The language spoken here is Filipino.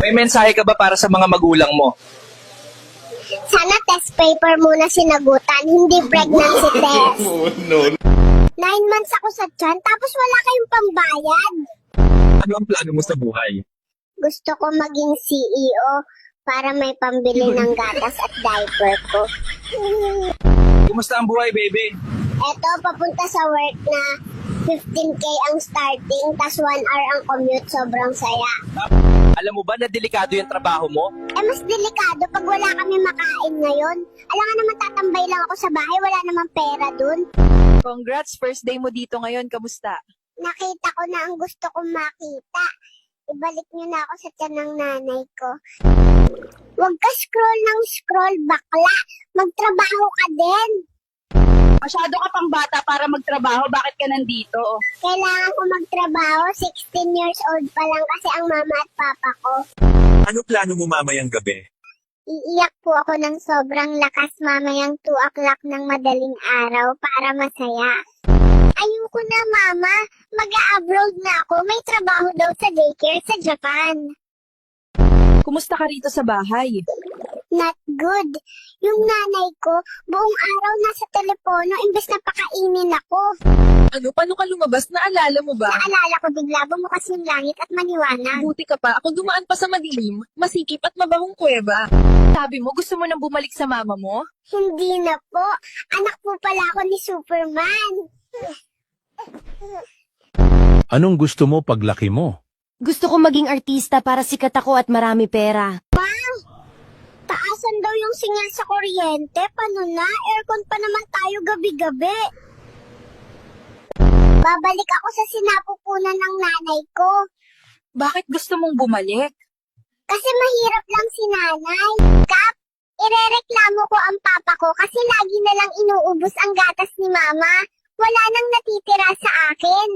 May mensahe ka ba para sa mga magulang mo? Sana test paper muna sinagutan, hindi pregnancy test. 9 months ako sa tiyan, tapos wala kayong pambayad. Ano ang plano mo sa buhay? Gusto ko maging CEO para may pambili ng gatas at diaper ko. Kumusta ang buhay, baby? Eto, papunta sa work na 15K ang starting, tas 1 hour ang commute, sobrang saya. Alam mo ba na delikado yung trabaho mo? Mas delikado pag wala kami makain ngayon. Alam nga naman tatambay lang ako sa bahay, wala namang pera dun. Congrats, first day mo dito ngayon. Kamusta? Nakita ko na ang gusto kong makita. Ibalik niyo na ako sa tiyan ng nanay ko. Huwag ka scroll ng scroll, bakla. Magtrabaho ka din. Masyado ka pang bata para magtrabaho. Bakit ka nandito? Kailangan ko magtrabaho. 16 years old pa lang kasi ang mama at papa ko. Ano plano mo mamayang gabi? Iiyak po ako ng sobrang lakas mamayang 2 o'clock ng madaling araw para masaya. Ayoko na, mama. Mag-a-abroad na ako. May trabaho daw sa daycare sa Japan. Kumusta ka rito sa bahay? Not good. Yung nanay ko, buong araw nasa telepono imbes na pakainin ako. Ano? Paano ka lumabas? Naalala mo ba? Naalala ko bigla bumukas yung langit at maniwanag. Buti ka pa. Ako dumaan pa sa madilim, masikip at mabahong kuweba. Sabi mo, gusto mo nang bumalik sa mama mo? Hindi na po. Anak po pala ako ni Superman. Anong gusto mo paglaki mo? Gusto ko maging artista para sikat ako at marami pera. Taasan daw yung sinyal sa kuryente. Paano na? Aircon pa naman tayo gabi-gabi. Babalik ako sa sinapupunan ng nanay ko. Bakit gusto mong bumalik? Kasi mahirap lang si nanay. Kap, irereklamo ko ang papa ko kasi lagi na lang inuubos ang gatas ni mama. Wala nang natitira sa akin.